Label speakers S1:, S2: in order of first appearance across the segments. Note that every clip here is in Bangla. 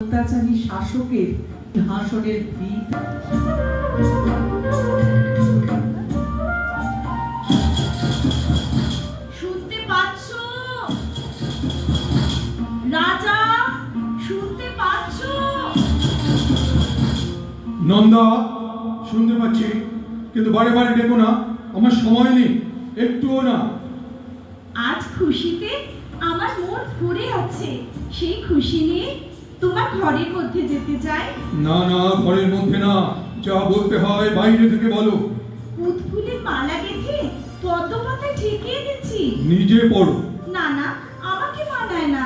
S1: অত্যাচারী শাসকের হাসনের ভিত।
S2: শুনতে পাচ্ছ রাজা? শুনতে পাচ্ছ?
S3: নন্দা, শুনতে পাচ্ছি, কিন্তু বারে বারে ডেকো না, আমার সময় নেই, একটুও না।
S2: আজ খুশিতে আমার মন ভরে আছে, সেই খুশি নিয়ে তোমার ঘরের মধ্যে যেতে চাই।
S3: না না, ঘরের মধ্যে না, যা বলতে হয় বাইরে থেকে বলো।
S2: ফুলের মালা গেঁথে পদ্ম পাতায় ঠেকে এনেছি।
S3: নিজে পড়ো।
S2: না না, আমাকে মানায় না,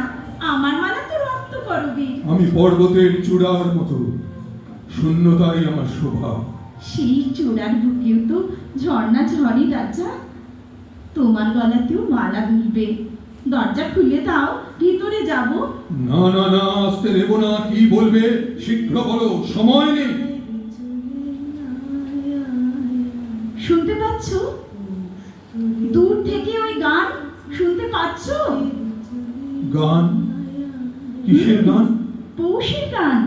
S2: আমার মালা তো রক্ত করবি।
S3: আমি পর্বতের চূড়ার মতো, শূন্যতাই আমার শোভা।
S2: সেই চূড়ার বুকেও তো ঝর্ণা ঝরি রাজা, তোমার গলাতেও মালা দুলবে। দরজা খুলে দাও, ভিতরে যাব।
S3: না না না, আসতে দেবো না, কি বলবে শীঘ্র বলো, সময় নেই।
S2: শুনতে পাচ্ছ? দূর থেকে ওই গান শুনতে পাচ্ছ?
S3: গান? কিসের গান?
S2: পৌষের গান।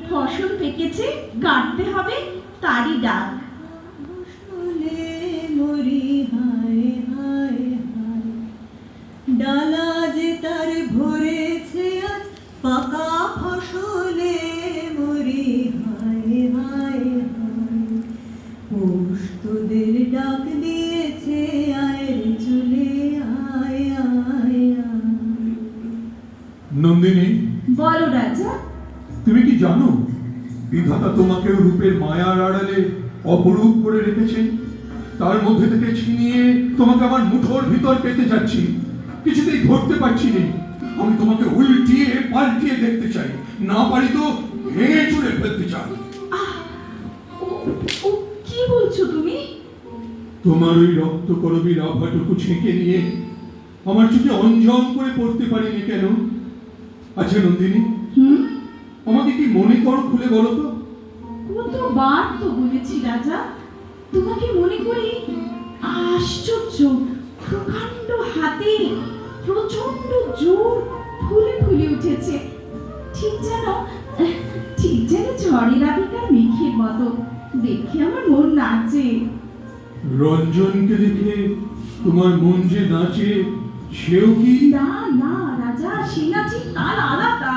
S2: ফসল পেকেছে, কাটতে হবে, তারই ডাক।
S4: ডালা যে তার ভরেছে আজ পাকা ফসলে মরি হায় হায় হায়। পৌষ তোদের ডাক দিয়েছে, আয়ের চলে আয় আয় আয়।
S3: নন্দিনী,
S2: বলো রাজা।
S3: তুমি কি জানো বিধাতা তোমাকে রূপের মায়ার আড়ালে অপরূপ করে রেখেছেন? তার মধ্যে থেকে ছিনিয়ে তোমাকে আমার মুঠোর ভিতর পেতে যাচ্ছি, কিছুতেই ধরতে পারছি না। আমি তোমাকে উল্টিয়ে পাল্টিয়ে দেখতে চাই, না পারি তো ভেঙে চুরে ফেলতে চাই।
S2: ও ও কি বলছো তুমি?
S3: তোমার ওই রক্ত করবীর আভাটুকু ছেঁকে নিয়ে আমার চোখে অঞ্জন করে পড়তে পারিনি কেন? আচ্ছা নন্দিনী, আমাকে কি মনে করো, খুলে বলো তো।
S2: কতবার তো বলেছি রাজা, তোমাকে মনে করি। আশ্চর্য, প্রকাণ্ড হাতে প্রচন্ড জোর ফুলে ফুলে উঠেছে, ঠিক যেন ঝড়ের আগেকার মেঘের মতো। দেখে আমার মন নাচে।
S3: রঞ্জনকে দেখে তোমার মন যে নাচে, সেও কি?
S2: না না রাজা, সে নাচি তার আলাদা,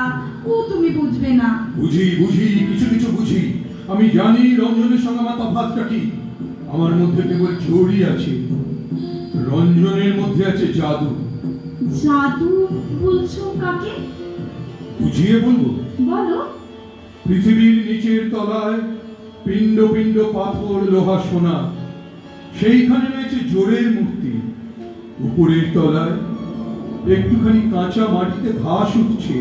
S2: ও তুমি বুঝবে না।
S3: বুঝি বুঝি, কিছু কিছু বুঝি। আমি জানি রঞ্জনের সঙ্গে আমার তফাৎটা কি। আমার মধ্যে কেবল জোরই আছে, রঞ্জনের মধ্যে আছে জাদু।
S2: জাদু বলছো কাকে?
S3: বুঝিয়ে বলবো?
S2: বলো।
S3: পৃথিবীর নিচের তলায় পিণ্ড পিণ্ড পাথর লোহা সোনা, সেইখানে রয়েছে জোরের মূর্তি। উপরের তলায় একটুখানি কাঁচা মাটিতে ঘাস উঠছে,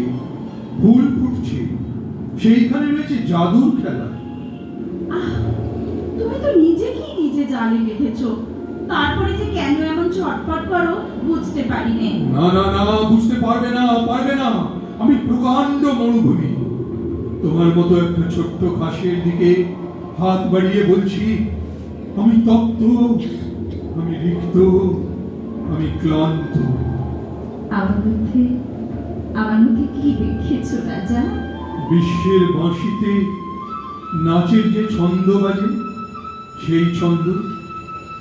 S3: ফুল ফুটছে, সেইখানে রয়েছে জাদুর খেলা।
S2: তুমি তো নিজেকেই নিজে জালে বেঁধেছো, তারপরে যে কেন এমন চটপট করো বুঝতে পারি নে।
S3: না না না, বুঝতে পারবে না, পারবে না। আমি প্রকাণ্ড মরুভূমি, তোমার মতো একটা ছোট্ট ঘাসের দিকে হাত বাড়িয়ে বলছি, আমি তপ্ত, আমি রিক্ত, আমি ক্লান্ত।
S2: আমার মধ্যে কি দেখেছো রাজা?
S3: বিশ্বের বাঁশিতে নাচের যে ছন্দ বাজে, সেই ছন্দ,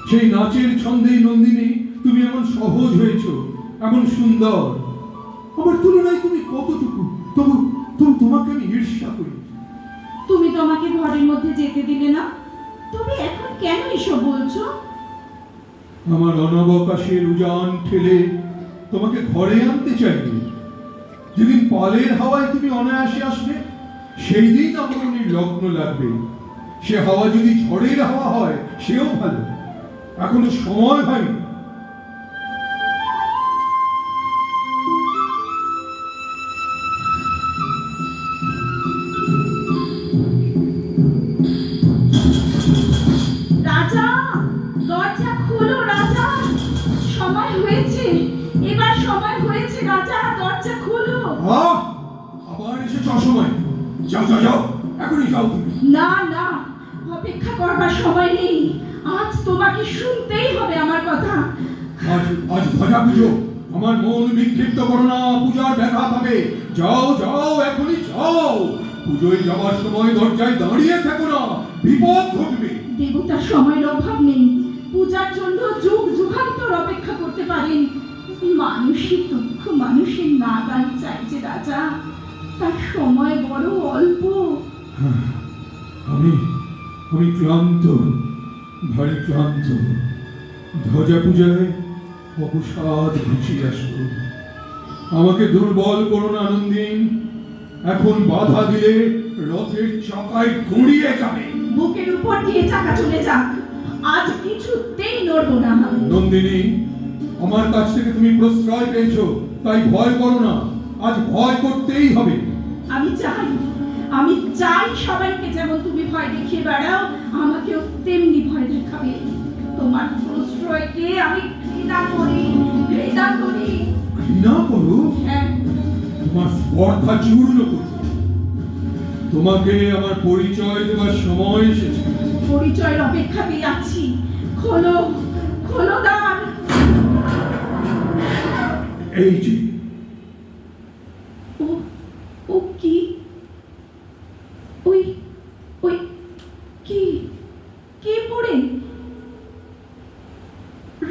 S3: সেই নাচের ছন্দেই নন্দিনী তুমি এমন সহজ হয়েছো, এমন সুন্দর। আমার তুলনায় তুমি কতটুকু, তবু তোমাকে আমি ঈর্ষা করি।
S2: তুমি তো আমাকে ঘরের মধ্যে যেতে দিলে না, তবে এখন কেন এসব বলছো?
S3: আমার অনবকাশের উজান ঠেলে তোমাকে ঘরে আনতে চাইনি। যেদিন পালের হাওয়ায় তুমি অনায়াসে আসবে, সেই দিন আমার লগ্ন লাগবে। সে হাওয়া যদি ঝড়ের হাওয়া হয়, সেও ভালো, এখনো সময় হয়নি।
S2: রাজা, দরজা খোলো রাজা, সময় হয়েছে, এবার সময় হয়েছে রাজা, দরজা খোলো।
S3: আবার এসেছ অসময়, যাও যাও যাও, এখনই যাও তুমি।
S2: না না, অপেক্ষা করবার সময় নেই, আজ তোমাকে শুনতেই হবে আমার কথা।
S3: আজ ভজা পুজো, আমার মন বিক্ষিপ্ত করো না, পূজার ব্যাঘাত হবে। যাও যাও, এখনই যাও। পুজোয় যাওয়ার সময় দরজায় দাঁড়িয়ে থেকো না, বিপদ ঘটবে।
S2: দেবতার সময়ের অভাব নেই, পূজার জন্য যুগ যুগান্তর অপেক্ষা করতে পারেন। মানুষের দুঃখ মানুষের নাগাল চাইছে রাজা, তার সময় বড় অল্প।
S3: আমি আমি ক্লান্ত, ভারী ক্লান্ত। ধ্বজা পূজায় অবসাদ ঘুচিয়ে আসবো। আমাকে দুর্বল করো না নন্দিন, এখন বাধা দিলে রথের চাকায় গড়িয়ে যাবে।
S2: বুকের উপর দিয়ে চাকা চলে যাক, আজ কিছুতেই নড়বো না।
S3: নন্দিনী, আমার কাছ থেকে তুমি প্রশ্রয় পেয়েছো, তাই ভয় করো না। আজ ভয় করতেই হবে।
S2: আমি চাই সবাইকে যেমন তুমি ভয় দেখিয়ে বেড়াও, আমাকেও তেমনি ভয় দেখাবে। তোমার প্রশ্রয়কে আমি ঘৃণা করি।
S3: ঘৃণা করো?
S2: হ্যাঁ,
S3: তোমার স্পর্ধা চূর্ণ করো। তোমাকে আমার পরিচয় দেওয়ার সময় এসেছে।
S2: পরিচয়ের অপেক্ষাতেই আছি। খোলো খোলো দ্বার।
S3: এই যে
S2: ও কি? ওই ওই কি কে পড়ে?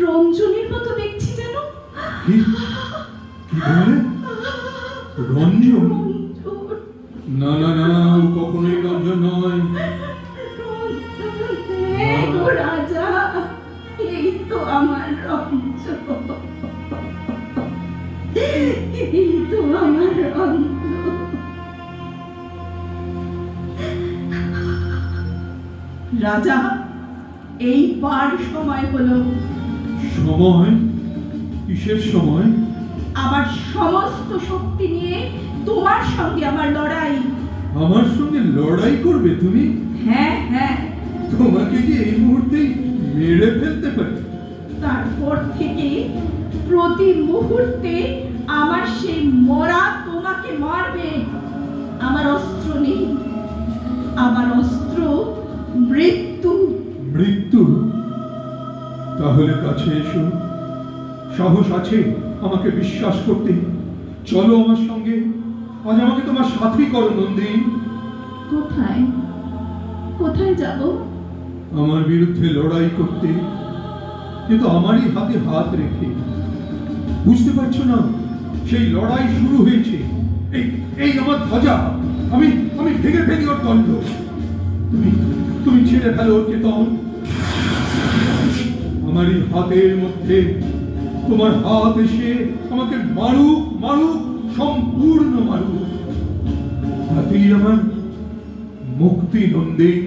S2: রঞ্জনের মতো দেখছি যেন।
S3: কি কি বললে? রঞ্জন? না না না, ও কখনোই রঞ্জন নয়।
S2: গো রাজা, এই তো আমার রঞ্জন, এই তো আমার রঞ্জন। রাজা, এইবার সময় হলো।
S3: সময়? কিসের সময়?
S2: আবার সমস্ত শক্তি নিয়ে তোমার সঙ্গে আমার লড়াই।
S3: আমার সঙ্গে লড়াই করবে তুমি?
S2: হ্যাঁ হ্যাঁ,
S3: তোমাকে কি এই মুহূর্তেই মেরে ফেলতে পারি?
S2: তারপর থেকে প্রতি মুহূর্তে আমার সেই মরা তোমাকে মারবে। আমার অস্ত্র নেই, আমার অস্ত্র মৃত্যু।
S3: মৃত্যু? তাহলে কাছে এসো। সাহস আছে আমাকে বিশ্বাস করতে? চলো আমার সঙ্গে, আজ আমাকে তোমার সাথী করো নন্দিন।
S2: কোথায় কোথায় যাব?
S3: আমার বিরুদ্ধে লড়াই করতে, কিন্তু আমারই হাতে হাত রেখে। বুঝতে পারছো না? সেই লড়াই শুরু হয়েছে। এই এই আমার ধ্বজা, আমি আমি ভেঙে ফেলি ওর দণ্ড। তুমি তুমি ছেড়ে ফেলো ওর কেতন। আমারই হাতের মধ্যে তোমার হাত এসে আমাকে মারুক মারুক, সম্পূর্ণ মারুক। হাতেই আমার মুক্তি নন্দিন।